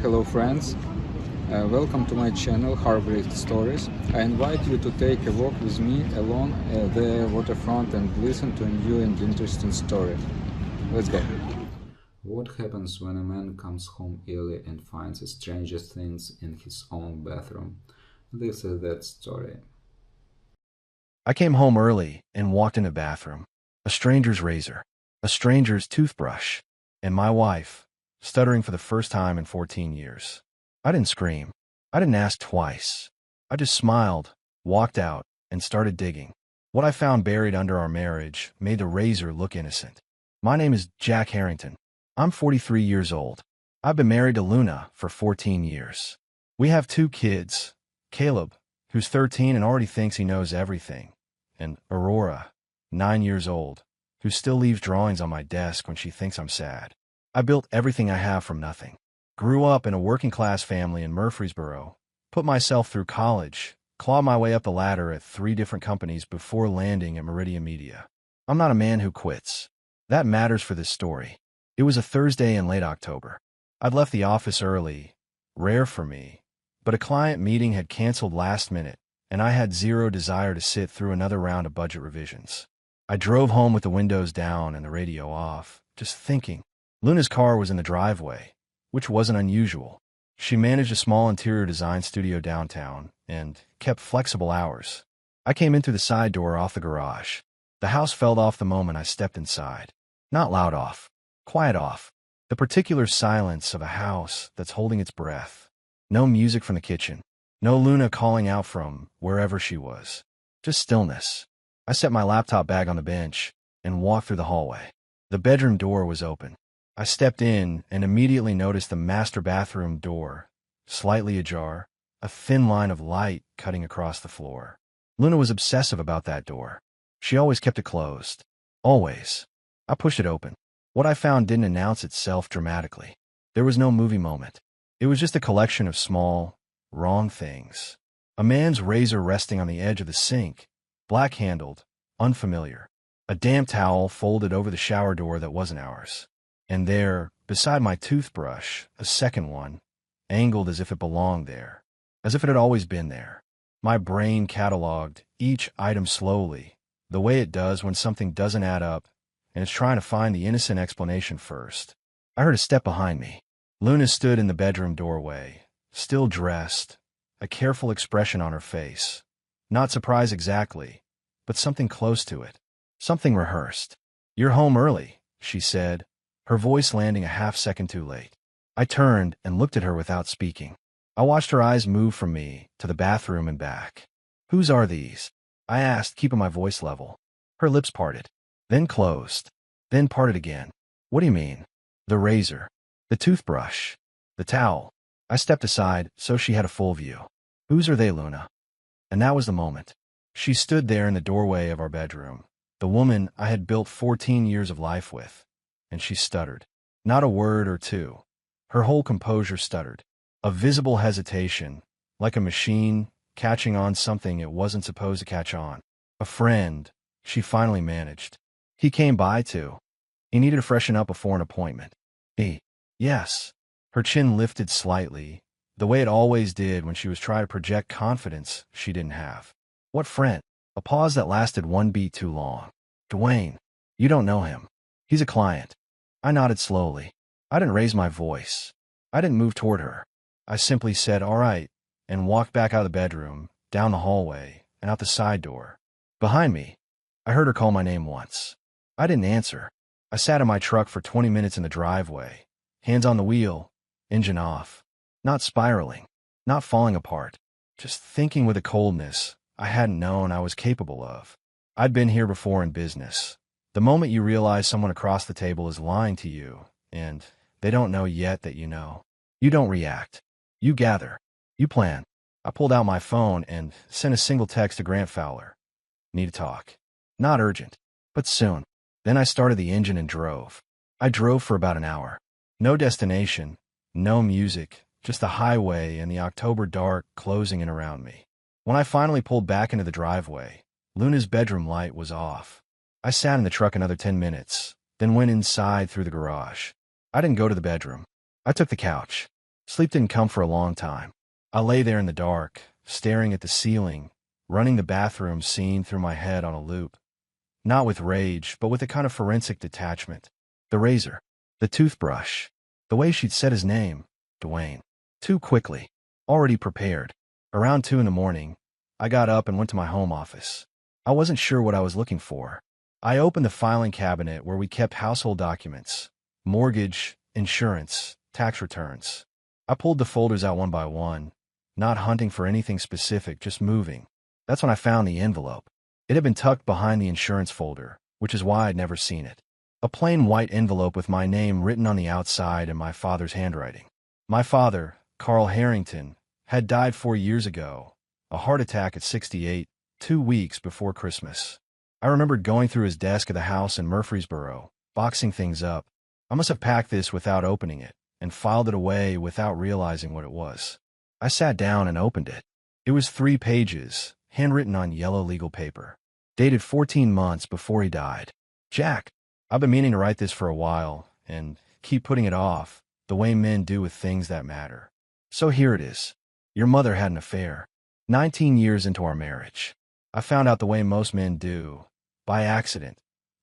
Hello friends, welcome to my channel Heartbreak Stories. I invite you to take a walk with me along the waterfront and listen to a new and interesting story. Let's go. What happens when a man comes home early and finds the strangest things in his own bathroom? This is that story. I came home early and walked in the bathroom. A stranger's razor, a stranger's toothbrush, and my wife, stuttering for the first time in 14 years. I didn't scream. I didn't ask twice. I just smiled, walked out, and started digging. What I found buried under our marriage made the razor look innocent. My name is Jack Harrington. I'm 43 years old. I've been married to Luna for 14 years. We have 2 kids, Caleb, who's 13 and already thinks he knows everything, and Aurora, 9 years old, who still leaves drawings on my desk when she thinks I'm sad. I built everything I have from nothing. Grew up in a working-class family in Murfreesboro, put myself through college, clawed my way up the ladder at 3 different companies before landing at Meridian Media. I'm not a man who quits. That matters for this story. It was a Thursday in late October. I'd left the office early, rare for me, but a client meeting had canceled last minute, and I had zero desire to sit through another round of budget revisions. I drove home with the windows down and the radio off, just thinking. Luna's car was in the driveway, which wasn't unusual. She managed a small interior design studio downtown and kept flexible hours. I came in through the side door off the garage. The house felt off the moment I stepped inside. Not loud off, quiet off. The particular silence of a house that's holding its breath. No music from the kitchen. No Luna calling out from wherever she was. Just stillness. I set my laptop bag on the bench and walked through the hallway. The bedroom door was open. I stepped in and immediately noticed the master bathroom door, slightly ajar, a thin line of light cutting across the floor. Luna was obsessive about that door. She always kept it closed. Always. I pushed it open. What I found didn't announce itself dramatically. There was no movie moment. It was just a collection of small, wrong things. A man's razor resting on the edge of the sink, black-handled, unfamiliar. A damp towel folded over the shower door that wasn't ours. And there, beside my toothbrush, a second one, angled as if it belonged there, as if it had always been there. My brain cataloged each item slowly, the way it does when something doesn't add up, and it's trying to find the innocent explanation first. I heard a step behind me. Luna stood in the bedroom doorway, still dressed, a careful expression on her face. Not surprise exactly, but something close to it. Something rehearsed. "You're home early," she said, her voice landing a half-second too late. I turned and looked at her without speaking. I watched her eyes move from me to the bathroom and back. "Whose are these?" I asked, keeping my voice level. Her lips parted, then closed, then parted again. "What do you mean?" "The razor, the toothbrush, the towel." I stepped aside so she had a full view. "Whose are they, Luna?" And that was the moment. She stood there in the doorway of our bedroom, the woman I had built 14 years of life with. And she stuttered. Not a word or two. Her whole composure stuttered. A visible hesitation, like a machine catching on something it wasn't supposed to catch on. "A friend," she finally managed. "He came by too. He needed to freshen up before an appointment." Yes." Her chin lifted slightly, the way it always did when she was trying to project confidence she didn't have. "What friend?" A pause that lasted one beat too long. "Dwayne. You don't know him. He's a client." I nodded slowly. I didn't raise my voice. I didn't move toward her. I simply said, "All right," and walked back out of the bedroom, down the hallway, and out the side door. Behind me, I heard her call my name once. I didn't answer. I sat in my truck for 20 minutes in the driveway, hands on the wheel, engine off. Not spiraling, not falling apart, just thinking with a coldness I hadn't known I was capable of. I'd been here before in business. The moment you realize someone across the table is lying to you, and they don't know yet that you know. You don't react. You gather. You plan. I pulled out my phone and sent a single text to Grant Fowler. "Need to talk. Not urgent, but soon." Then I started the engine and drove. I drove for about an hour. No destination, no music, just the highway and the October dark closing in around me. When I finally pulled back into the driveway, Luna's bedroom light was off. I sat in the truck another 10 minutes, then went inside through the garage. I didn't go to the bedroom. I took the couch. Sleep didn't come for a long time. I lay there in the dark, staring at the ceiling, running the bathroom scene through my head on a loop. Not with rage, but with a kind of forensic detachment. The razor, the toothbrush, the way she'd said his name, Dwayne. Too quickly, already prepared. Around 2 in the morning, I got up and went to my home office. I wasn't sure what I was looking for. I opened the filing cabinet where we kept household documents, mortgage, insurance, tax returns. I pulled the folders out one by one, not hunting for anything specific, just moving. That's when I found the envelope. It had been tucked behind the insurance folder, which is why I'd never seen it. A plain white envelope with my name written on the outside in my father's handwriting. My father, Carl Harrington, had died 4 years ago, a heart attack at 68, 2 weeks before Christmas. I remembered going through his desk at the house in Murfreesboro, boxing things up. I must have packed this without opening it, and filed it away without realizing what it was. I sat down and opened it. It was 3 pages, handwritten on yellow legal paper, dated 14 months before he died. Jack, I've been meaning to write this for a while, and keep putting it off, the way men do with things that matter. So here it is. Your mother had an affair. 19 years into our marriage. I found out the way most men do, by accident,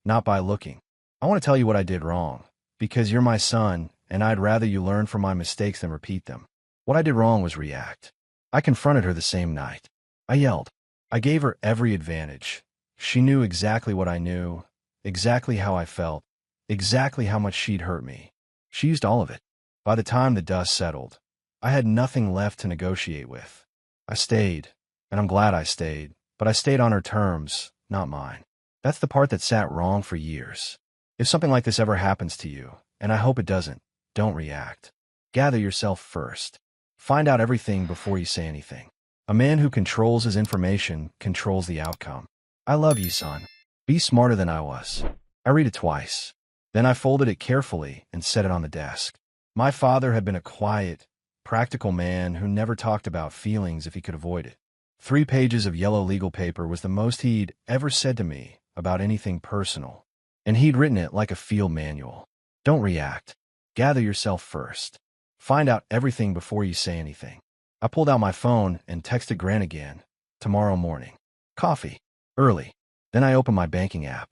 not by looking. I want to tell you what I did wrong, because you're my son, and I'd rather you learn from my mistakes than repeat them. What I did wrong was react. I confronted her the same night. I yelled. I gave her every advantage. She knew exactly what I knew, exactly how I felt, exactly how much she'd hurt me. She used all of it. By the time the dust settled, I had nothing left to negotiate with. I stayed, and I'm glad I stayed, but I stayed on her terms, not mine. That's the part that sat wrong for years. If something like this ever happens to you, and I hope it doesn't, don't react. Gather yourself first. Find out everything before you say anything. A man who controls his information controls the outcome. I love you, son. Be smarter than I was. I read it twice. Then I folded it carefully and set it on the desk. My father had been a quiet, practical man who never talked about feelings if he could avoid it. 3 pages of yellow legal paper was the most he'd ever said to me about anything personal, and he'd written it like a field manual. Don't react. Gather yourself first. Find out everything before you say anything. I pulled out my phone and texted Grant again. Tomorrow morning. Coffee. Early. Then I opened my banking app.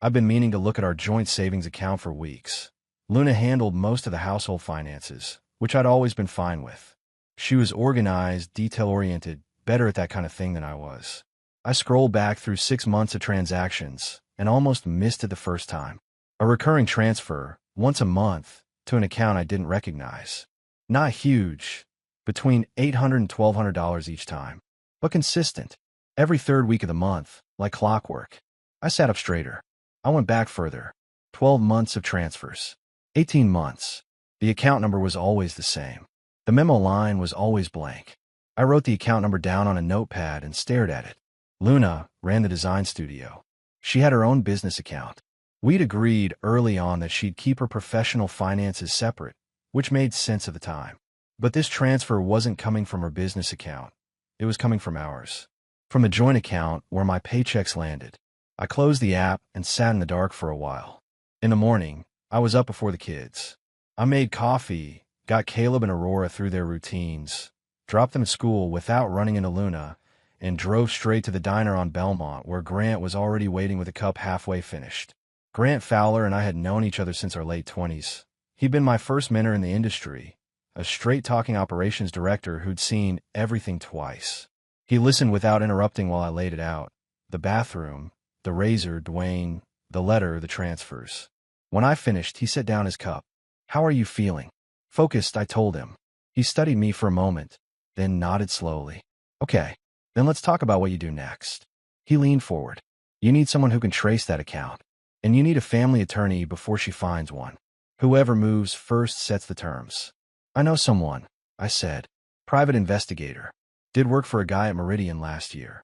I've been meaning to look at our joint savings account for weeks. Luna handled most of the household finances, which I'd always been fine with. She was organized, detail-oriented, better at that kind of thing than I was. I scrolled back through 6 months of transactions and almost missed it the first time. A recurring transfer, once a month, to an account I didn't recognize. Not huge, between $800 and $1,200 each time, but consistent. Every 3rd week of the month, like clockwork. I sat up straighter. I went back further. 12 months of transfers. 18 months. The account number was always the same. The memo line was always blank. I wrote the account number down on a notepad and stared at it. Luna ran the design studio. She had her own business account. We'd agreed early on that she'd keep her professional finances separate, which made sense at the time. But this transfer wasn't coming from her business account. It was coming from ours. From a joint account where my paychecks landed. I closed the app and sat in the dark for a while. In the morning, I was up before the kids. I made coffee, got Caleb and Aurora through their routines, dropped them at school without running into Luna, and drove straight to the diner on Belmont where Grant was already waiting with a cup halfway finished. Grant Fowler and I had known each other since our late 20s. He'd been my first mentor in the industry, a straight-talking operations director who'd seen everything twice. He listened without interrupting while I laid it out. The bathroom, the razor, Dwayne, the letter, the transfers. When I finished, he set down his cup. "How are you feeling?" Focused, I told him. He studied me for a moment, then nodded slowly. "Okay, then let's talk about what you do next." He leaned forward. "You need someone who can trace that account. And you need a family attorney before she finds one. Whoever moves first sets the terms." "I know someone," I said. "Private investigator. Did work for a guy at Meridian last year."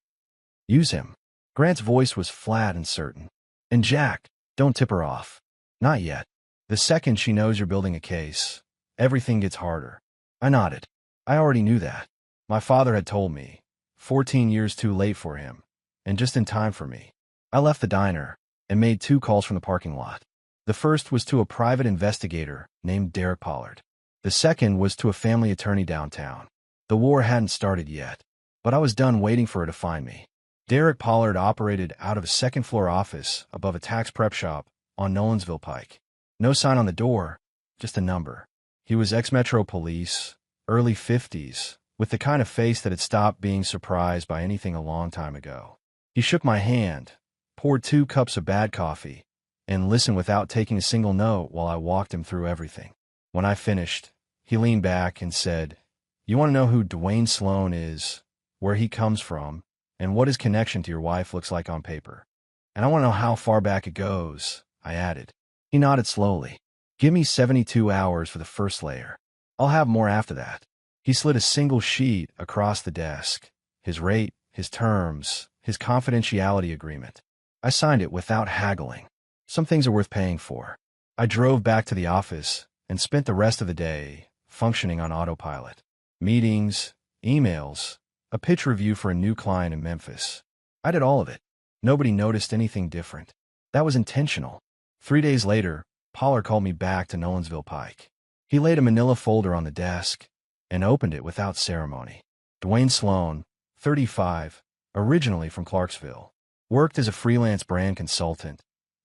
"Use him." Grant's voice was flat and certain. "And Jack, don't tip her off. Not yet. The second she knows you're building a case, everything gets harder." I nodded. I already knew that. My father had told me. 14 years too late for him, and just in time for me. I left the diner and made 2 calls from the parking lot. The first was to a private investigator named Derek Pollard. The second was to a family attorney downtown. The war hadn't started yet, but I was done waiting for her to find me. Derek Pollard operated out of a second-floor office above a tax prep shop on Nolensville Pike. No sign on the door, just a number. He was ex-Metro Police, early 50s, with the kind of face that had stopped being surprised by anything a long time ago. He shook my hand, poured 2 cups of bad coffee, and listened without taking a single note while I walked him through everything. When I finished, he leaned back and said, "You want to know who Dwayne Sloan is, where he comes from, and what his connection to your wife looks like on paper. And I want to know how far back it goes," I added. He nodded slowly. "Give me 72 hours for the first layer. I'll have more after that." He slid a single sheet across the desk, his rate, his terms, his confidentiality agreement. I signed it without haggling. Some things are worth paying for. I drove back to the office and spent the rest of the day functioning on autopilot. Meetings, emails, a pitch review for a new client in Memphis. I did all of it. Nobody noticed anything different. That was intentional. 3 days later, Pollard called me back to Nolensville Pike. He laid a manila folder on the desk and opened it without ceremony. Dwayne Sloan, 35, originally from Clarksville, worked as a freelance brand consultant,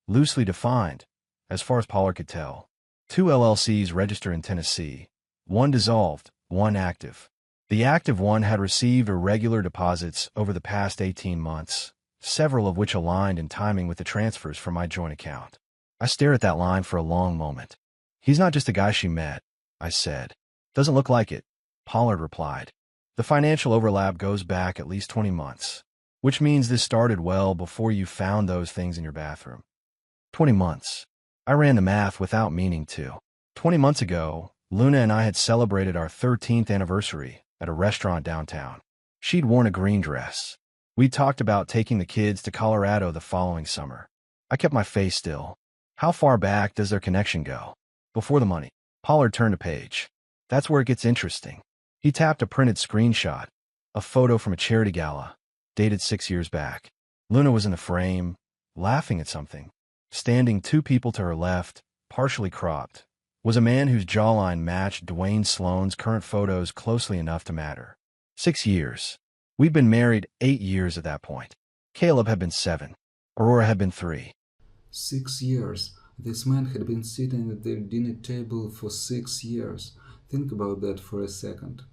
loosely defined, as far as Pollard could tell. 2 LLCs registered in Tennessee, 1 dissolved, 1 active. The active one had received irregular deposits over the past 18 months, several of which aligned in timing with the transfers from my joint account. I stared at that line for a long moment. "He's not just a guy she met," I said. "Doesn't look like it," Pollard replied. "The financial overlap goes back at least 20 months, which means this started well before you found those things in your bathroom." 20 months. I ran the math without meaning to. 20 months ago, Luna and I had celebrated our 13th anniversary at a restaurant downtown. She'd worn a green dress. We'd talked about taking the kids to Colorado the following summer. I kept my face still. How far back does their connection go? Before the money. Pollard turned a page. That's where it gets interesting. He tapped a printed screenshot, a photo from a charity gala, dated 6 years back. Luna was in the frame, laughing at something. Standing 2 people to her left, partially cropped, was a man whose jawline matched Dwayne Sloan's current photos closely enough to matter. 6 years. We'd been married 8 years at that point. Caleb had been 7. Aurora had been 3. 6 years. This man had been sitting at their dinner table for 6 years. Think about that for a second.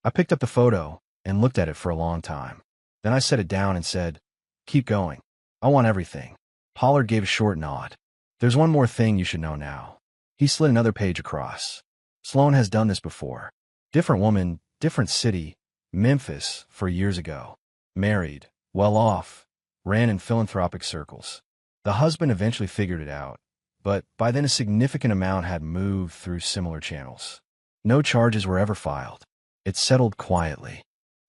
I picked up the photo and looked at it for a long time. Then I set it down and said, "Keep going. I want everything." Pollard gave a short nod. "There's one more thing you should know now." He slid another page across. "Sloan has done this before. Different woman, different city, Memphis, 4 years ago. Married, well off, ran in philanthropic circles. The husband eventually figured it out, but by then a significant amount had moved through similar channels. No charges were ever filed. It settled quietly.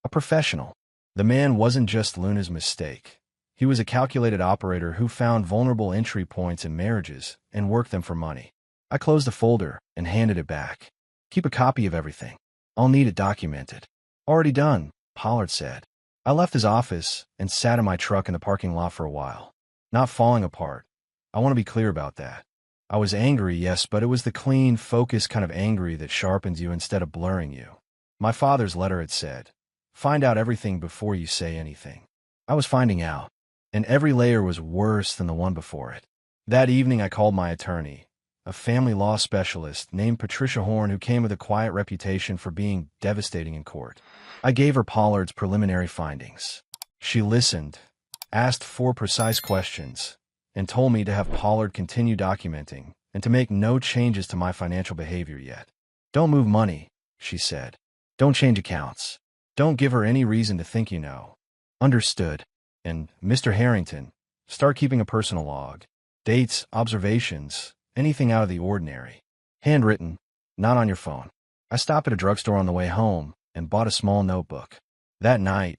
A professional. The man wasn't just Luna's mistake. He was a calculated operator who found vulnerable entry points in marriages and worked them for money." I closed the folder and handed it back. "Keep a copy of everything. I'll need it documented." "Already done," Pollard said. I left his office and sat in my truck in the parking lot for a while. Not falling apart. I want to be clear about that. I was angry, yes, but it was the clean, focused kind of angry that sharpens you instead of blurring you. My father's letter had said, "Find out everything before you say anything." I was finding out, and every layer was worse than the one before it. That evening I called my attorney, a family law specialist named Patricia Horn, who came with a quiet reputation for being devastating in court. I gave her Pollard's preliminary findings. She listened, asked 4 precise questions, and told me to have Pollard continue documenting and to make no changes to my financial behavior yet. "Don't move money," she said. "Don't change accounts. Don't give her any reason to think you know." "Understood." And, "Mr. Harrington, start keeping a personal log. Dates, observations, anything out of the ordinary. Handwritten, not on your phone." I stopped at a drugstore on the way home and bought a small notebook. That night,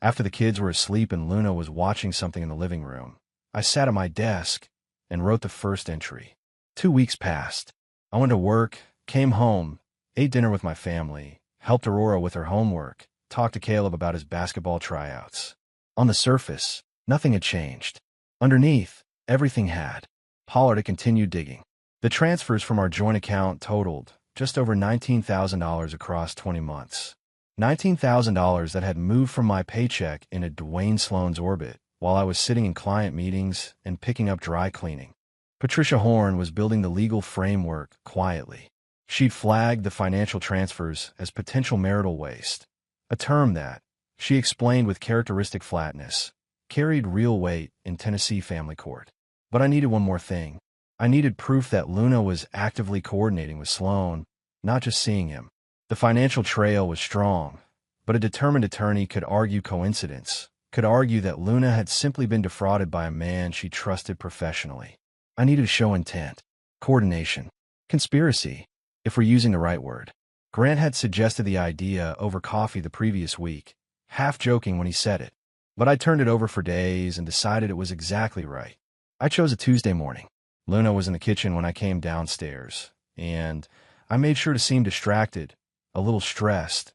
after the kids were asleep and Luna was watching something in the living room, I sat at my desk and wrote the first entry. 2 weeks passed. I went to work, came home, ate dinner with my family, helped Aurora with her homework, talked to Caleb about his basketball tryouts. On the surface, nothing had changed. Underneath, everything had. Pollard had continued digging. The transfers from our joint account totaled just over $19,000 across 20 months. $19,000 that had moved from my paycheck into Dwayne Sloan's orbit while I was sitting in client meetings and picking up dry cleaning. Patricia Horn was building the legal framework quietly. She'd flagged the financial transfers as potential marital waste, a term that, she explained with characteristic flatness, carried real weight in Tennessee family court. But I needed one more thing. I needed proof that Luna was actively coordinating with Sloan, not just seeing him. The financial trail was strong, but a determined attorney could argue coincidence, could argue that Luna had simply been defrauded by a man she trusted professionally. I needed to show intent, coordination, conspiracy, if we're using the right word. Grant had suggested the idea over coffee the previous week, half joking when he said it. But I turned it over for days and decided it was exactly right. I chose a Tuesday morning. Luna was in the kitchen when I came downstairs, and I made sure to seem distracted, a little stressed,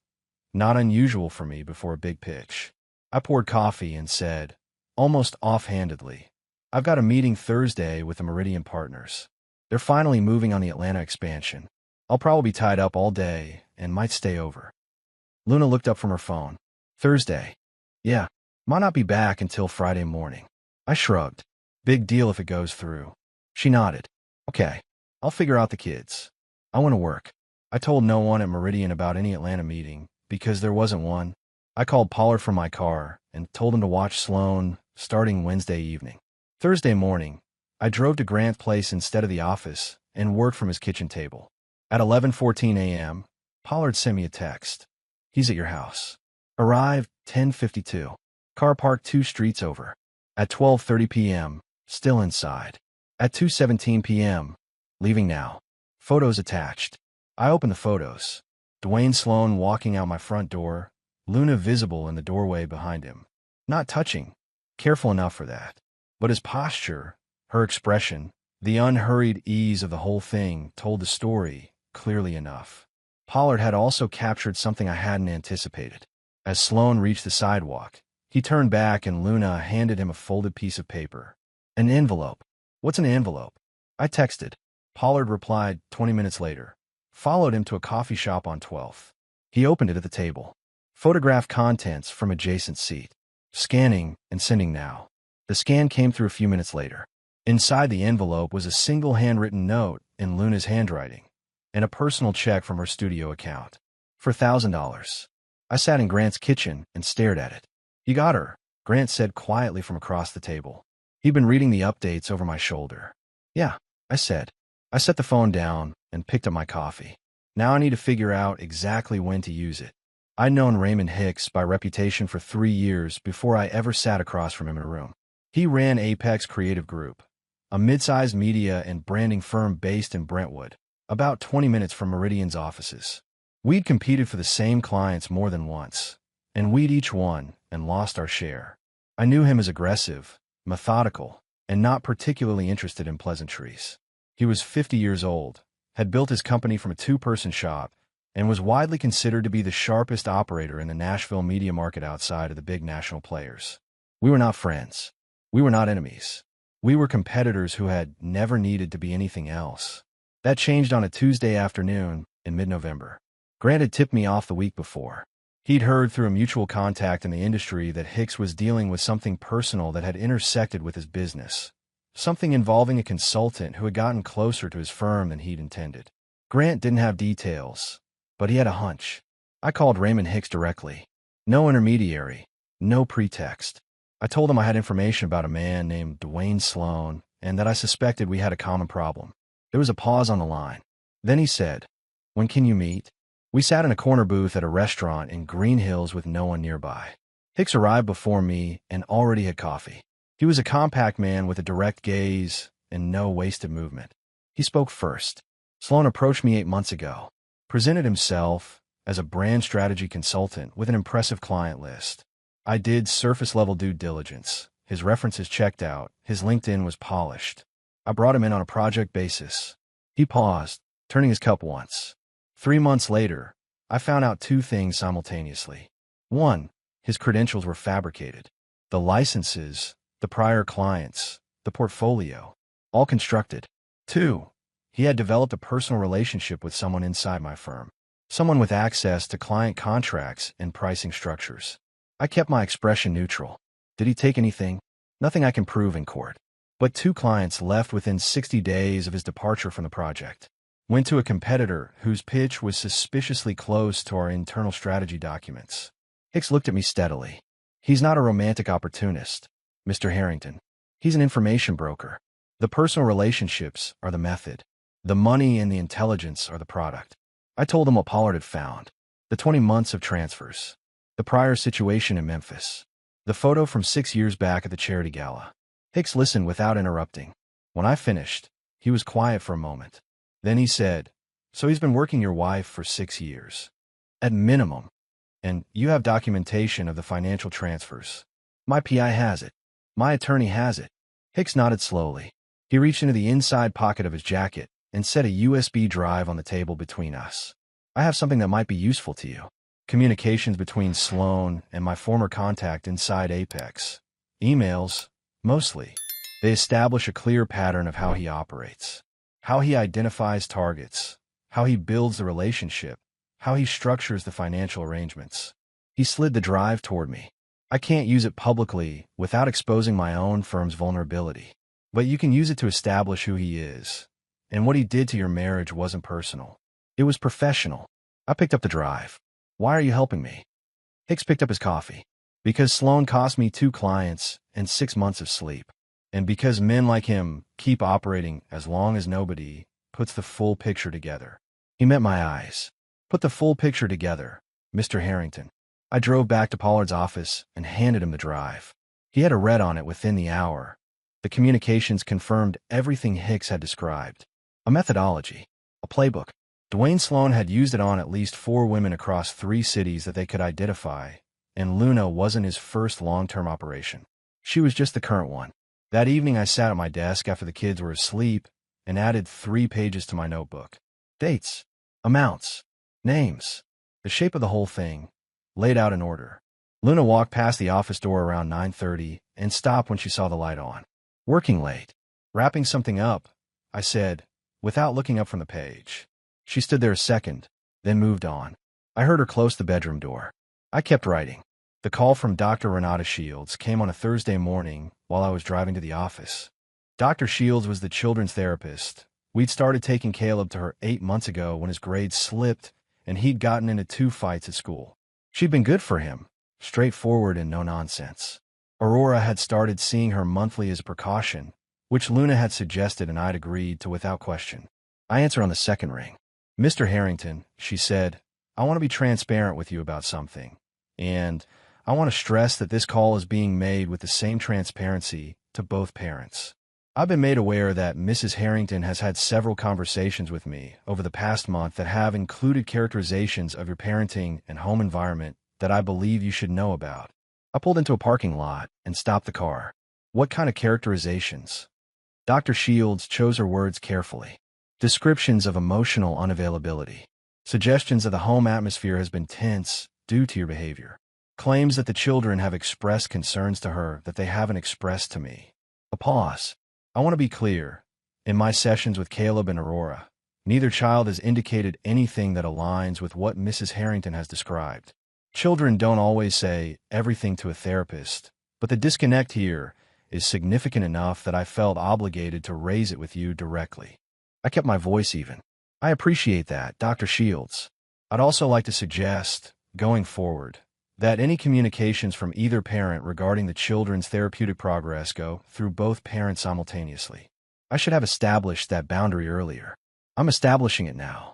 not unusual for me before a big pitch. I poured coffee and said, almost offhandedly, I've got a meeting Thursday with the Meridian partners. They're finally moving on the Atlanta expansion. I'll probably be tied up all day and might stay over. Luna looked up from her phone. Thursday. Yeah, might not be back until Friday morning. I shrugged. Big deal if it goes through. She nodded. Okay, I'll figure out the kids. I want to work. I told no one at Meridian about any Atlanta meeting because there wasn't one. I called Pollard from my car and told him to watch Sloan starting Wednesday evening. Thursday morning, I drove to Grant's place instead of the office and worked from his kitchen table. At 11:14 a.m., Pollard sent me a text. He's at your house. Arrived 10:52. Car parked 2 streets over. At 12:30 p.m., still inside. At 2:17 p.m., leaving now. Photos attached. I opened the photos. Dwayne Sloan walking out my front door, Luna visible in the doorway behind him. Not touching. Careful enough for that. But his posture, her expression, the unhurried ease of the whole thing told the story clearly enough. Pollard had also captured something I hadn't anticipated. As Sloan reached the sidewalk, he turned back and Luna handed him a folded piece of paper. An envelope. What's an envelope? I texted. Pollard replied 20 minutes later. Followed him to a coffee shop on 12th. He opened it at the table. Photographed contents from adjacent seat. Scanning and sending now. The scan came through a few minutes later. Inside the envelope was a single handwritten note in Luna's handwriting and a personal check from her studio account for $1,000. I sat in Grant's kitchen and stared at it. You got her, Grant said quietly from across the table. He'd been reading the updates over my shoulder. Yeah, I said. I set the phone down and picked up my coffee. Now I need to figure out exactly when to use it. I'd known Raymond Hicks by reputation for 3 years before I ever sat across from him in a room. He ran Apex Creative Group, a mid-sized media and branding firm based in Brentwood, about 20 minutes from Meridian's offices. We'd competed for the same clients more than once, and we'd each won and lost our share. I knew him as aggressive, methodical, and not particularly interested in pleasantries. He was 50 years old, had built his company from a 2-person shop, and was widely considered to be the sharpest operator in the Nashville media market outside of the big national players. We were not friends. We were not enemies. We were competitors who had never needed to be anything else. That changed on a Tuesday afternoon in mid-November. Grant had tipped me off the week before. He'd heard through a mutual contact in the industry that Hicks was dealing with something personal that had intersected with his business, something involving a consultant who had gotten closer to his firm than he'd intended. Grant didn't have details, but he had a hunch. I called Raymond Hicks directly. No intermediary, no pretext. I told him I had information about a man named Dwayne Sloan and that I suspected we had a common problem. There was a pause on the line. Then he said, "When can you meet?" We sat in a corner booth at a restaurant in Green Hills with no one nearby. Hicks arrived before me and already had coffee. He was a compact man with a direct gaze and no wasted movement. He spoke first. Sloan approached me 8 months ago, presented himself as a brand strategy consultant with an impressive client list. I did surface-level due diligence. His references checked out. His LinkedIn was polished. I brought him in on a project basis. He paused, turning his cup once. 3 months later, I found out 2 things simultaneously. 1, his credentials were fabricated. The licenses, the prior clients, the portfolio, all constructed. 2, He had developed a personal relationship with someone inside my firm, someone with access to client contracts and pricing structures. I kept my expression neutral. Did he take anything? Nothing I can prove in court. But 2 clients left within 60 days of his departure from the project. Went to a competitor whose pitch was suspiciously close to our internal strategy documents. Hicks looked at me steadily. He's not a romantic opportunist, Mr. Harrington. He's an information broker. The personal relationships are the method. The money and the intelligence are the product. I told him what Pollard had found. The 20 months of transfers. The prior situation in Memphis. The photo from 6 years back at the charity gala. Hicks listened without interrupting. When I finished, he was quiet for a moment. Then he said, "So he's been working your wife for 6 years. At minimum. And you have documentation of the financial transfers." "My PI has it. My attorney has it." Hicks nodded slowly. He reached into the inside pocket of his jacket and set a USB drive on the table between us. "I have something that might be useful to you. Communications between Sloan and my former contact inside Apex. Emails, mostly. They establish a clear pattern of how he operates, how he identifies targets, how he builds the relationship, how he structures the financial arrangements." He slid the drive toward me. "I can't use it publicly without exposing my own firm's vulnerability. But you can use it to establish who he is. And what he did to your marriage wasn't personal. It was professional." I picked up the drive. "Why are you helping me?" Hicks picked up his coffee. "Because Sloan cost me 2 clients and 6 months of sleep. And because men like him keep operating as long as nobody puts the full picture together." He met my eyes. "Put the full picture together, Mr. Harrington." I drove back to Pollard's office and handed him the drive. He had a read on it within the hour. The communications confirmed everything Hicks had described. A methodology. A playbook. Dwayne Sloan had used it on at least 4 women across 3 cities that they could identify, and Luna wasn't his first long-term operation. She was just the current one. That evening I sat at my desk after the kids were asleep and added 3 pages to my notebook. Dates, amounts, names, the shape of the whole thing, laid out in order. Luna walked past the office door around 9:30 and stopped when she saw the light on. "Working late. Wrapping something up," I said, without looking up from the page. She stood there a second, then moved on. I heard her close the bedroom door. I kept writing. The call from Dr. Renata Shields came on a Thursday morning while I was driving to the office. Dr. Shields was the children's therapist. We'd started taking Caleb to her 8 months ago when his grades slipped and he'd gotten into 2 fights at school. She'd been good for him, straightforward and no nonsense. Aurora had started seeing her monthly as a precaution, which Luna had suggested and I'd agreed to without question. I answered on the second ring. "Mr. Harrington," she said, "I want to be transparent with you about something. And I want to stress that this call is being made with the same transparency to both parents. I've been made aware that Mrs. Harrington has had several conversations with me over the past month that have included characterizations of your parenting and home environment that I believe you should know about." I pulled into a parking lot and stopped the car. "What kind of characterizations?" Dr. Shields chose her words carefully. "Descriptions of emotional unavailability. Suggestions that the home atmosphere has been tense due to your behavior. Claims that the children have expressed concerns to her that they haven't expressed to me." A pause. "I want to be clear. In my sessions with Caleb and Aurora, neither child has indicated anything that aligns with what Mrs. Harrington has described. Children don't always say everything to a therapist, but the disconnect here is significant enough that I felt obligated to raise it with you directly." I kept my voice even. "I appreciate that, Dr. Shields. I'd also like to suggest, going forward, that any communications from either parent regarding the children's therapeutic progress go through both parents simultaneously. I should have established that boundary earlier. I'm establishing it now."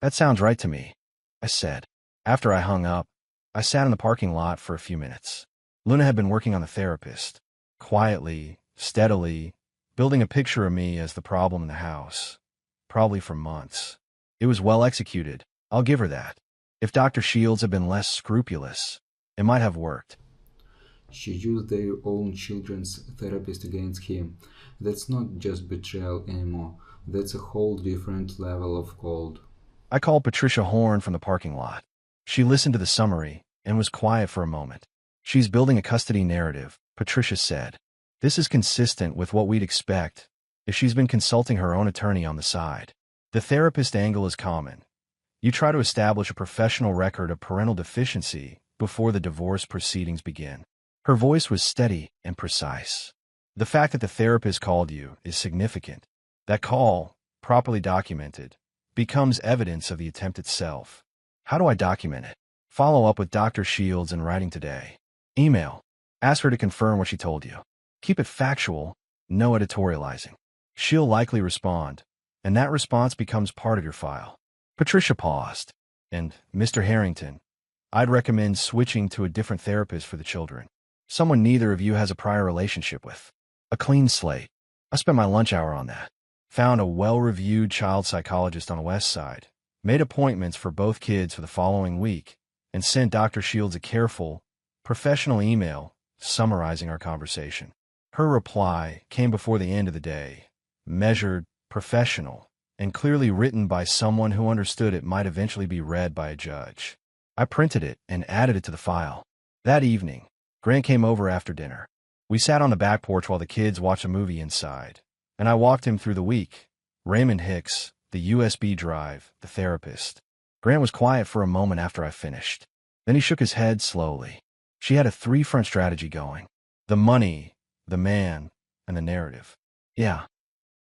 "That sounds right to me," I said. After I hung up, I sat in the parking lot for a few minutes. Luna had been working on the therapist, quietly, steadily, building a picture of me as the problem in the house, probably for months. It was well executed, I'll give her that. If Dr. Shields had been less scrupulous, it might have worked. She used their own children's therapist against him. That's not just betrayal anymore. That's a whole different level of cold. I called Patricia Horn from the parking lot. She listened to the summary and was quiet for a moment. "She's building a custody narrative," Patricia said. "This is consistent with what we'd expect, if she's been consulting her own attorney on the side. The therapist angle is common. You try to establish a professional record of parental deficiency before the divorce proceedings begin. Her voice was steady and precise. The fact that the therapist called you is significant. That call, properly documented, becomes evidence of the attempt itself. How do I document it? Follow up with Dr. Shields in writing today. Email. Ask her to confirm what she told you. Keep it factual, no editorializing. She'll likely respond, and that response becomes part of your file. Patricia paused. And, Mr. Harrington, I'd recommend switching to a different therapist for the children. Someone neither of you has a prior relationship with. A clean slate. I spent my lunch hour on that. Found a well-reviewed child psychologist on the West Side. Made appointments for both kids for the following week, and sent Dr. Shields a careful, professional email summarizing our conversation. Her reply came before the end of the day, measured, professional, and clearly written by someone who understood it might eventually be read by a judge. I printed it and added it to the file. That evening, Grant came over after dinner. We sat on the back porch while the kids watched a movie inside, and I walked him through the week. Raymond Hicks, the USB drive, the therapist. Grant was quiet for a moment after I finished. Then he shook his head slowly. She had a three-front strategy going. The money, the man, and the narrative. Yeah.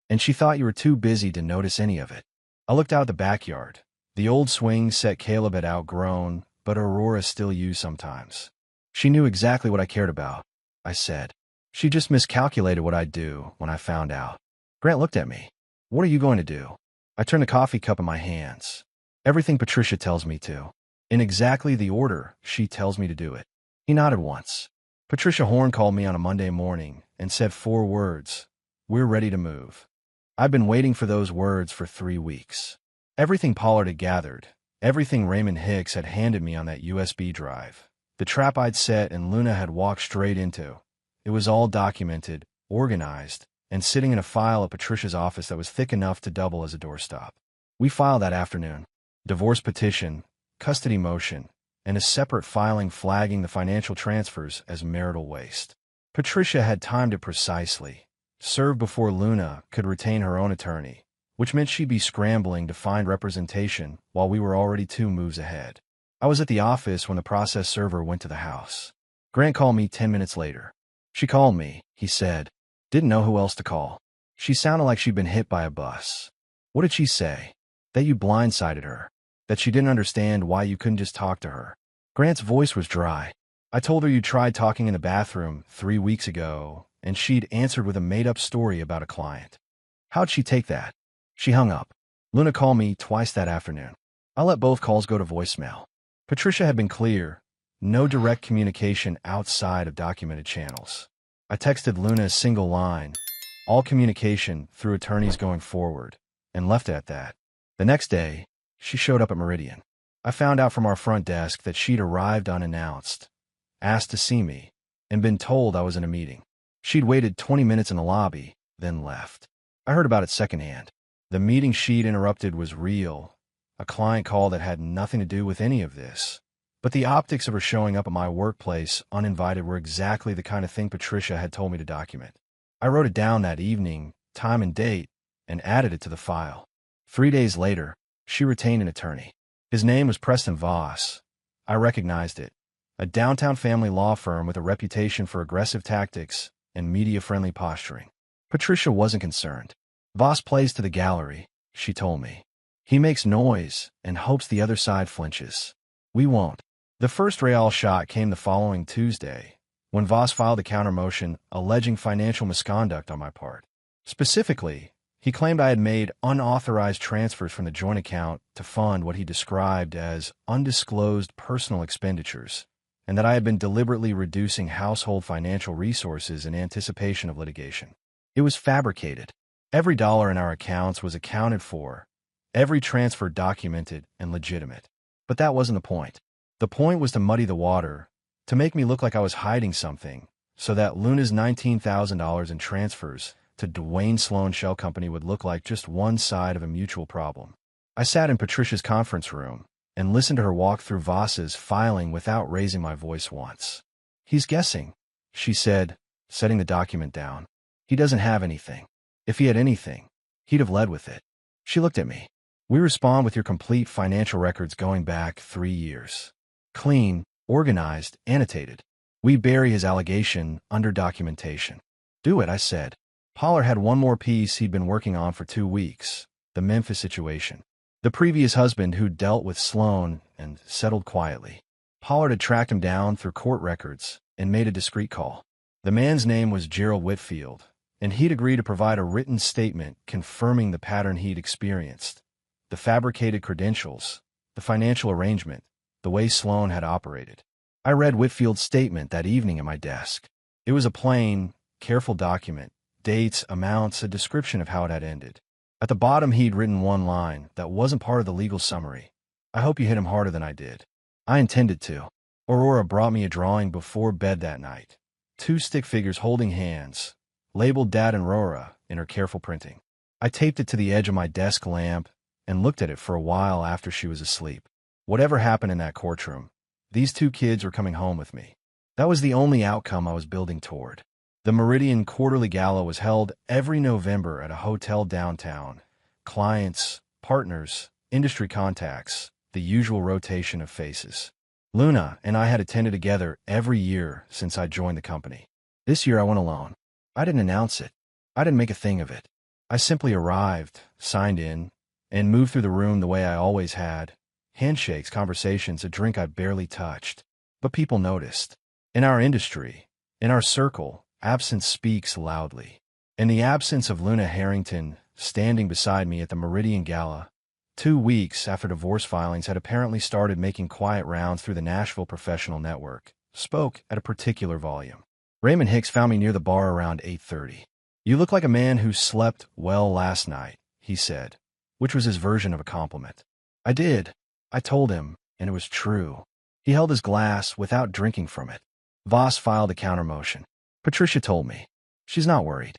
And she thought you were too busy to notice any of it. I looked out at the backyard. The old swing set Caleb had outgrown, but Aurora still used sometimes. She knew exactly what I cared about, I said. She just miscalculated what I'd do when I found out. Grant looked at me. What are you going to do? I turned the coffee cup in my hands. Everything Patricia tells me to. In exactly the order she tells me to do it. He nodded once. Patricia Horn called me on a Monday morning and said 4 words. We're ready to move. I've been waiting for those words for 3 weeks. Everything Pollard had gathered, everything Raymond Hicks had handed me on that USB drive, the trap I'd set and Luna had walked straight into. It was all documented, organized, and sitting in a file at Patricia's office that was thick enough to double as a doorstop. We filed that afternoon. Divorce petition, custody motion, and a separate filing flagging the financial transfers as marital waste. Patricia had timed it precisely, served before Luna could retain her own attorney, which meant she'd be scrambling to find representation while we were already 2 moves ahead. I was at the office when the process server went to the house. Grant called me 10 minutes later. She called me, he said. Didn't know who else to call. She sounded like she'd been hit by a bus. What did she say? That you blindsided her. That she didn't understand why you couldn't just talk to her. Grant's voice was dry. I told her you tried talking in the bathroom 3 weeks ago, and she'd answered with a made-up story about a client. How'd she take that? She hung up. Luna called me twice that afternoon. I let both calls go to voicemail. Patricia had been clear. No direct communication outside of documented channels. I texted Luna a single line, all communication through attorneys going forward, and left it at that. The next day, she showed up at Meridian. I found out from our front desk that she'd arrived unannounced, asked to see me, and been told I was in a meeting. She'd waited 20 minutes in the lobby, then left. I heard about it secondhand. The meeting she'd interrupted was real, a client call that had nothing to do with any of this. But the optics of her showing up at my workplace uninvited were exactly the kind of thing Patricia had told me to document. I wrote it down that evening, time and date, and added it to the file. 3 days later, she retained an attorney. His name was Preston Voss. I recognized it. A downtown family law firm with a reputation for aggressive tactics and media-friendly posturing. Patricia wasn't concerned. Voss plays to the gallery, she told me. He makes noise and hopes the other side flinches. We won't. The first real shot came the following Tuesday, when Voss filed a counter-motion alleging financial misconduct on my part. Specifically, he claimed I had made unauthorized transfers from the joint account to fund what he described as undisclosed personal expenditures, and that I had been deliberately reducing household financial resources in anticipation of litigation. It was fabricated. Every dollar in our accounts was accounted for, every transfer documented and legitimate. But that wasn't the point. The point was to muddy the water, to make me look like I was hiding something, so that Luna's $19,000 in transfers to Dwayne Sloan Shell Company would look like just one side of a mutual problem. I sat in Patricia's conference room and listened to her walk through Voss's filing without raising my voice once. He's guessing, she said, setting the document down. He doesn't have anything. If he had anything, he'd have led with it. She looked at me. We respond with your complete financial records going back 3 years. Clean, organized, annotated. We bury his allegation under documentation. Do it, I said. Pollard had one more piece he'd been working on for 2 weeks, the Memphis situation. The previous husband who'd dealt with Sloan and settled quietly. Pollard had tracked him down through court records and made a discreet call. The man's name was Gerald Whitfield, and he'd agreed to provide a written statement confirming the pattern he'd experienced, the fabricated credentials, the financial arrangement, the way Sloan had operated. I read Whitfield's statement that evening at my desk. It was a plain, careful document, dates, amounts, a description of how it had ended. At the bottom he'd written one line that wasn't part of the legal summary. I hope you hit him harder than I did. I intended to. Aurora brought me a drawing before bed that night. 2 stick figures holding hands, labeled Dad and Aurora in her careful printing. I taped it to the edge of my desk lamp and looked at it for a while after she was asleep. Whatever happened in that courtroom, these 2 kids were coming home with me. That was the only outcome I was building toward. The Meridian Quarterly Gala was held every November at a hotel downtown. Clients, partners, industry contacts, the usual rotation of faces. Luna and I had attended together every year since I joined the company. This year I went alone. I didn't announce it. I didn't make a thing of it. I simply arrived, signed in, and moved through the room the way I always had. Handshakes, conversations, a drink I barely touched. But people noticed. In our industry, in our circle, absence speaks loudly. In the absence of Luna Harrington, standing beside me at the Meridian Gala, 2 weeks after divorce filings had apparently started making quiet rounds through the Nashville professional network, spoke at a particular volume. Raymond Hicks found me near the bar around 8:30. "You look like a man who slept well last night," he said, which was his version of a compliment. I did. I told him, and it was true. He held his glass without drinking from it. Voss filed a counter motion. "Patricia told me. She's not worried.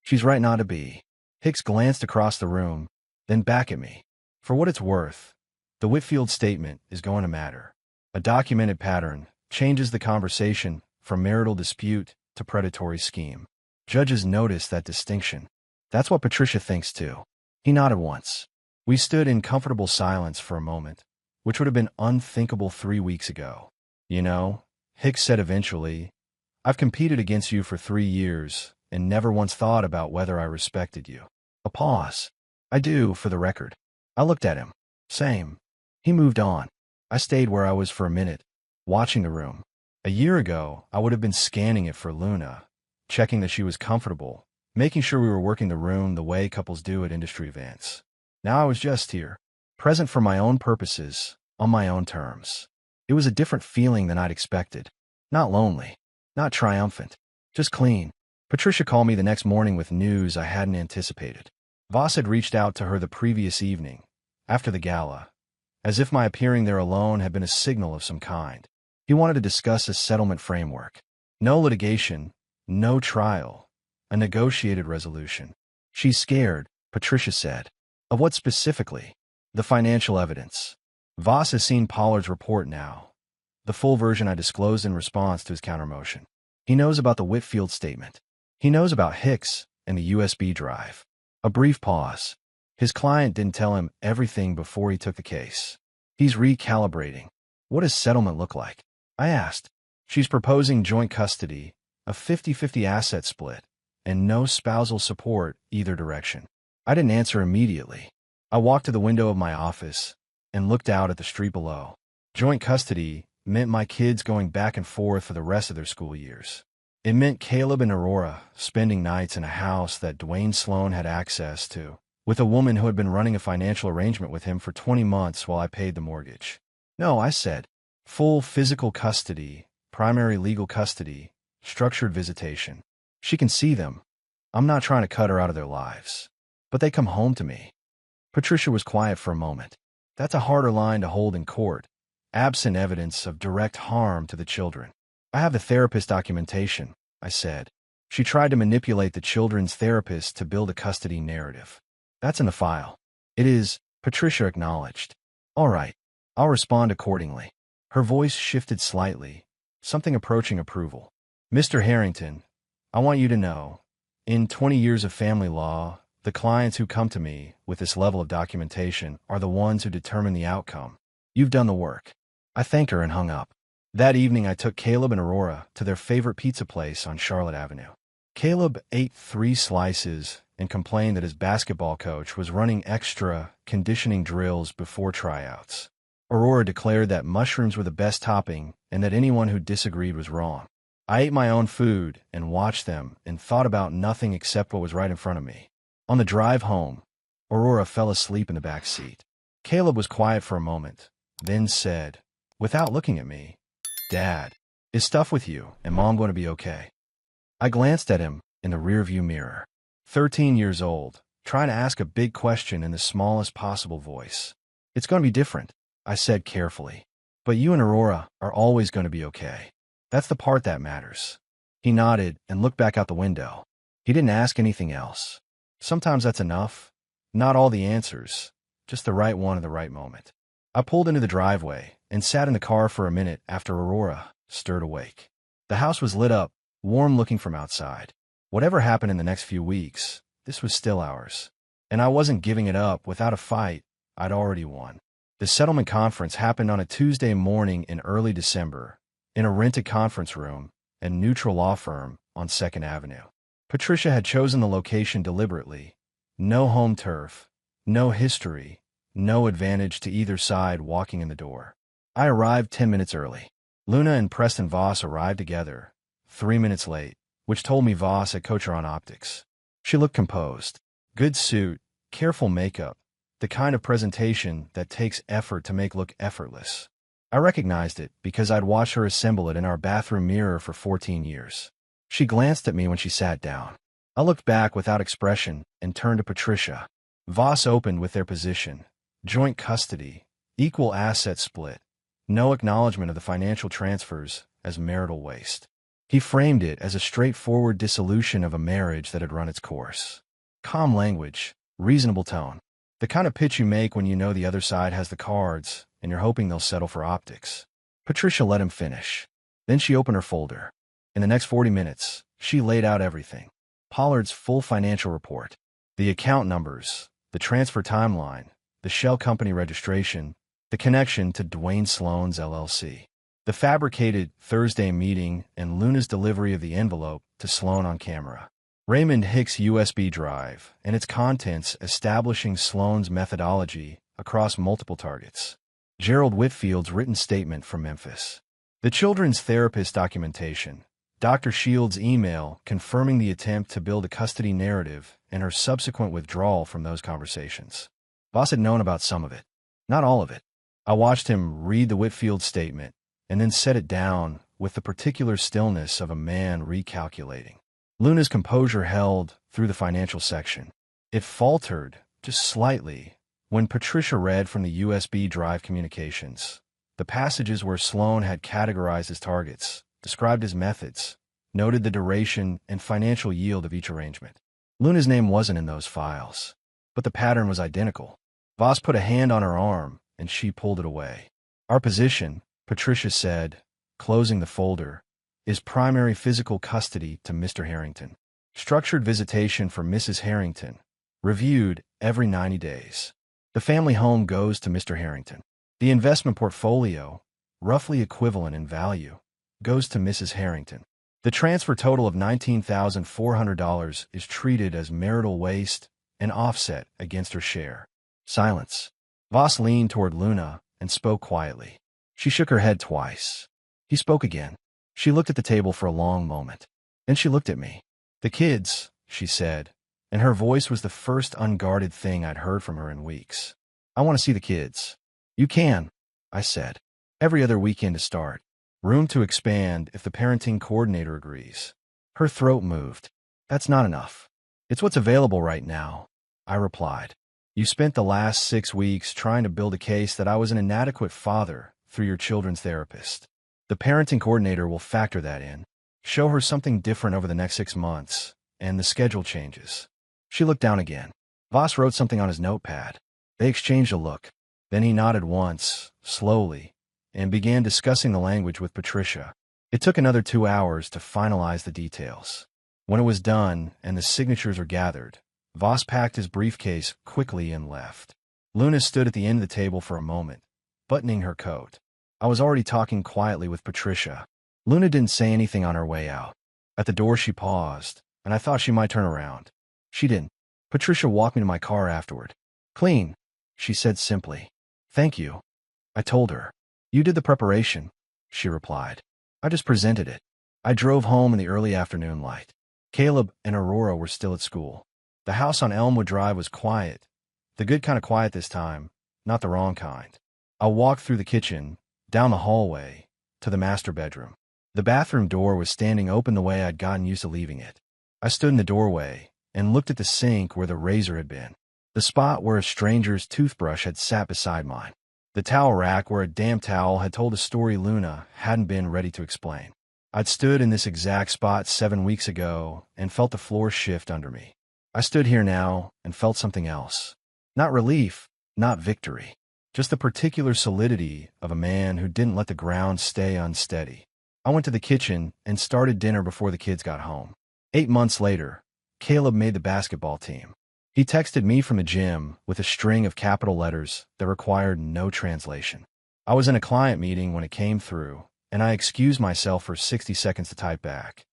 She's right not to be." Hicks glanced across the room, then back at me. "For what it's worth, the Whitfield statement is going to matter. A documented pattern changes the conversation from marital dispute to predatory scheme. Judges notice that distinction. That's what Patricia thinks too." He nodded once. We stood in comfortable silence for a moment, which would have been unthinkable 3 weeks ago. "You know," Hicks said eventually, "I've competed against you for 3 years and never once thought about whether I respected you." A pause. "I do, for the record." I looked at him. Same. He moved on. I stayed where I was for a minute, watching the room. A year ago, I would have been scanning it for Luna, checking that she was comfortable, making sure we were working the room the way couples do at industry events. Now I was just here, present for my own purposes, on my own terms. It was a different feeling than I'd expected. Not lonely. Not triumphant. Just clean. Patricia called me the next morning with news I hadn't anticipated. Voss had reached out to her the previous evening, after the gala, as if my appearing there alone had been a signal of some kind. He wanted to discuss a settlement framework. No litigation, no trial, a negotiated resolution. "She's scared," Patricia said. "Of what specifically?" "The financial evidence. Voss has seen Pollard's report now, the full version I disclosed in response to his countermotion. He knows about the Whitfield statement. He knows about Hicks and the USB drive." A brief pause. His client didn't tell him everything before he took the case. "He's recalibrating." "What does settlement look like?" I asked. "She's proposing joint custody, a 50-50 asset split, and no spousal support either direction." I didn't answer immediately. I walked to the window of my office and looked out at the street below. Joint custody meant my kids going back and forth for the rest of their school years. It meant Caleb and Aurora spending nights in a house that Dwayne Sloan had access to, with a woman who had been running a financial arrangement with him for 20 months while I paid the mortgage. "No," I said. "Full physical custody, primary legal custody, structured visitation. She can see them. I'm not trying to cut her out of their lives. But they come home to me." Patricia was quiet for a moment. "That's a harder line to hold in court, absent evidence of direct harm to the children." "I have the therapist documentation," I said. She tried to manipulate the children's therapist to build a custody narrative. "That's in the file." "It is," Patricia acknowledged. "All right. I'll respond accordingly." Her voice shifted slightly, something approaching approval. "Mr. Harrington, I want you to know, In 20 years of family law, the clients who come to me with this level of documentation are the ones who determine the outcome. You've done the work. I thanked her and hung up. That evening, I took Caleb and Aurora to their favorite pizza place on Charlotte Avenue. Caleb ate 3 slices and complained that his basketball coach was running extra conditioning drills before tryouts. Aurora declared that mushrooms were the best topping and that anyone who disagreed was wrong. I ate my own food and watched them and thought about nothing except what was right in front of me. On the drive home, Aurora fell asleep in the back seat. Caleb was quiet for a moment, then said, without looking at me, "Dad, is stuff with you and Mom going to be okay?" I glanced at him in the rearview mirror. 13 years old, trying to ask a big question in the smallest possible voice. "It's going to be different," I said carefully. "But you and Aurora are always going to be okay. That's the part that matters." He nodded and looked back out the window. He didn't ask anything else. Sometimes that's enough. Not all the answers, just the right one at the right moment. I pulled into the driveway and sat in the car for a minute after Aurora stirred awake. The house was lit up, warm looking from outside. Whatever happened in the next few weeks, this was still ours. And I wasn't giving it up without a fight I'd already won. The settlement conference happened on a Tuesday morning in early December, in a rented conference room at Neutral Law Firm on 2nd Avenue. Patricia had chosen the location deliberately. No home turf, no history, no advantage to either side walking in the door. I arrived 10 minutes early. Luna and Preston Voss arrived together, 3 minutes late, which told me Voss had coached her on optics. She looked composed. Good suit, careful makeup, the kind of presentation that takes effort to make look effortless. I recognized it because I'd watched her assemble it in our bathroom mirror for 14 years. She glanced at me when she sat down. I looked back without expression and turned to Patricia. Voss opened with their position. Joint custody, equal asset split, no acknowledgement of the financial transfers as marital waste. He framed it as a straightforward dissolution of a marriage that had run its course. Calm language, reasonable tone. The kind of pitch you make when you know the other side has the cards and you're hoping they'll settle for optics. Patricia let him finish. Then she opened her folder. In the next 40 minutes, she laid out everything. Pollard's full financial report, the account numbers, the transfer timeline, the shell company registration, the connection to Dwayne Sloan's LLC, the fabricated Thursday meeting and Luna's delivery of the envelope to Sloan on camera, Raymond Hicks' USB drive and its contents establishing Sloan's methodology across multiple targets, Gerald Whitfield's written statement from Memphis, the children's therapist documentation, Dr. Shields' email confirming the attempt to build a custody narrative and her subsequent withdrawal from those conversations. Voss had known about some of it, not all of it. I watched him read the Whitfield statement and then set it down with the particular stillness of a man recalculating. Luna's composure held through the financial section. It faltered, just slightly, when Patricia read from the USB drive communications, the passages where Sloan had categorized his targets, described his methods, noted the duration and financial yield of each arrangement. Luna's name wasn't in those files, but the pattern was identical. Voss put a hand on her arm, and she pulled it away. Our position, Patricia said, closing the folder, is primary physical custody to Mr. Harrington. Structured visitation for Mrs. Harrington, reviewed every 90 days. The family home goes to Mr. Harrington. The investment portfolio, roughly equivalent in value, goes to Mrs. Harrington. The transfer total of $19,400 is treated as marital waste and offset against her share. Silence. Voss leaned toward Luna and spoke quietly. She shook her head twice. He spoke again. She looked at the table for a long moment. Then she looked at me. "The kids," she said, and her voice was the first unguarded thing I'd heard from her in weeks. "I want to see the kids." "You can," I said. "Every other weekend to start. Room to expand if the parenting coordinator agrees." Her throat moved. "That's not enough." "It's what's available right now," I replied. "You spent the last 6 weeks trying to build a case that I was an inadequate father through your children's therapist. The parenting coordinator will factor that in. Show her something different over the next 6 months, and the schedule changes." She looked down again. Voss wrote something on his notepad. They exchanged a look. Then he nodded once, slowly, and began discussing the language with Patricia. It took another 2 hours to finalize the details. When it was done and the signatures were gathered, Voss packed his briefcase quickly and left. Luna stood at the end of the table for a moment, buttoning her coat. I was already talking quietly with Patricia. Luna didn't say anything on her way out. At the door she paused, and I thought she might turn around. She didn't. Patricia walked me to my car afterward. "Clean," she said simply. "Thank you," I told her. "You did the preparation," she replied. "I just presented it." I drove home in the early afternoon light. Caleb and Aurora were still at school. The house on Elmwood Drive was quiet. The good kind of quiet this time, not the wrong kind. I walked through the kitchen, down the hallway, to the master bedroom. The bathroom door was standing open the way I'd gotten used to leaving it. I stood in the doorway and looked at the sink where the razor had been, the spot where a stranger's toothbrush had sat beside mine, the towel rack where a damp towel had told a story Luna hadn't been ready to explain. I'd stood in this exact spot 7 weeks ago and felt the floor shift under me. I stood here now and felt something else. Not relief, not victory, just the particular solidity of a man who didn't let the ground stay unsteady. I went to the kitchen and started dinner before the kids got home. 8 months later, Caleb made the basketball team. He texted me from the gym with a string of capital letters that required no translation. I was in a client meeting when it came through, and I excused myself for 60 seconds to type back.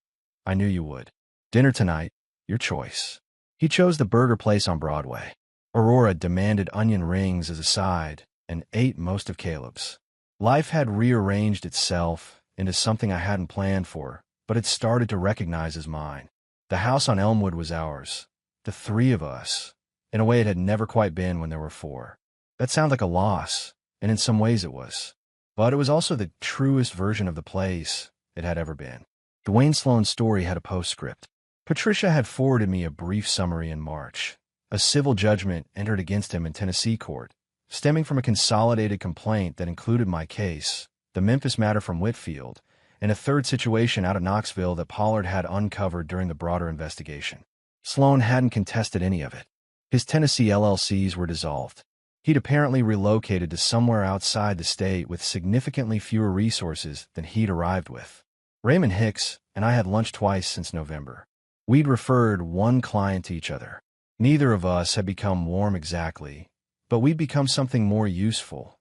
"I knew you would. Dinner tonight, your choice." He chose the burger place on Broadway. Aurora demanded onion rings as a side and ate most of Caleb's. Life had rearranged itself into something I hadn't planned for, but it started to recognize as mine. The house on Elmwood was ours, the three of us, in a way it had never quite been when there were four. That sounded like a loss, and in some ways it was. But it was also the truest version of the place it had ever been. Dwayne Sloan's story had a postscript. Patricia had forwarded me a brief summary in March. A civil judgment entered against him in Tennessee court, stemming from a consolidated complaint that included my case, the Memphis matter from Whitfield, and a third situation out of Knoxville that Pollard had uncovered during the broader investigation. Sloan hadn't contested any of it. His Tennessee LLCs were dissolved. He'd apparently relocated to somewhere outside the state with significantly fewer resources than he'd arrived with. Raymond Hicks and I had lunch twice since November. We'd referred one client to each other. Neither of us had become warm exactly, but we'd become something more useful.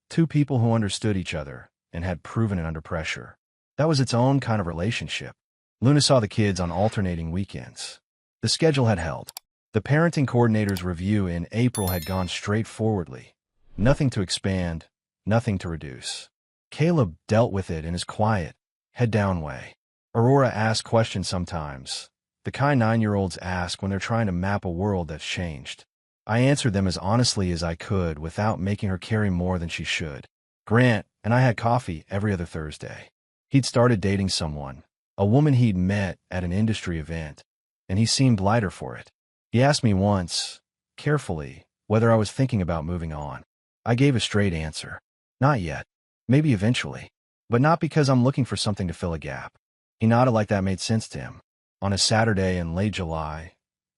Two people who understood each other and had proven it under pressure. That was its own kind of relationship. Luna saw the kids on alternating weekends. The schedule had held. The parenting coordinator's review in April had gone straightforwardly. Nothing to expand, nothing to reduce. Caleb dealt with it in his quiet, head-down way. Aurora asked questions sometimes, the kind 9-year-olds ask when they're trying to map a world that's changed. I answered them as honestly as I could without making her carry more than she should. Grant and I had coffee every other Thursday. He'd started dating someone, a woman he'd met at an industry event, and he seemed lighter for it. He asked me once, carefully, whether I was thinking about moving on. I gave a straight answer. Not yet. Maybe eventually. But not because I'm looking for something to fill a gap. He nodded like that made sense to him. On a Saturday in late July,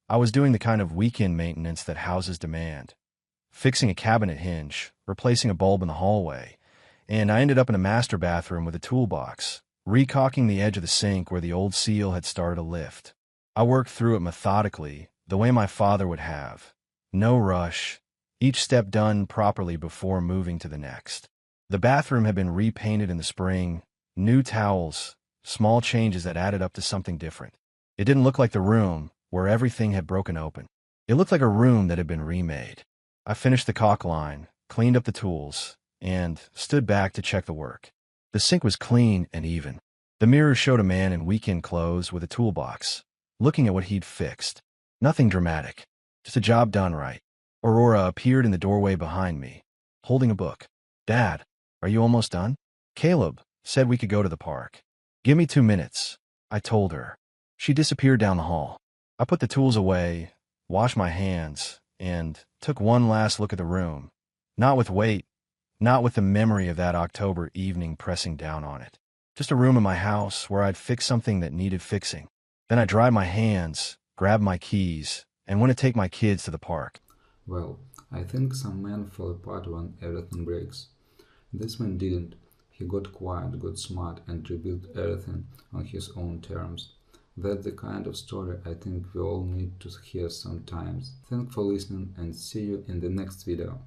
I was doing the kind of weekend maintenance that houses demand. Fixing a cabinet hinge, replacing a bulb in the hallway, and I ended up in a master bathroom with a toolbox, recaulking the edge of the sink where the old seal had started to lift. I worked through it methodically, the way my father would have. No rush, each step done properly before moving to the next. The bathroom had been repainted in the spring, new towels, small changes that added up to something different. It didn't look like the room where everything had broken open. It looked like a room that had been remade. I finished the caulk line, cleaned up the tools, and stood back to check the work. The sink was clean and even. The mirror showed a man in weekend clothes with a toolbox, looking at what he'd fixed. Nothing dramatic, just a job done right. Aurora appeared in the doorway behind me, holding a book. "Dad, are you almost done?" Caleb said we could go to the park. "Give me 2 minutes," I told her. She disappeared down the hall. I put the tools away, washed my hands, and took one last look at the room. Not with weight, not with the memory of that October evening pressing down on it. Just a room in my house where I'd fixed something that needed fixing. Then I dried my hands, grabbed my keys, and went to take my kids to the park. Well, I think some men fall apart when everything breaks. This man didn't. He got quiet, got smart, and rebuilt everything on his own terms. That's the kind of story I think we all need to hear sometimes. Thanks for listening and see you in the next video.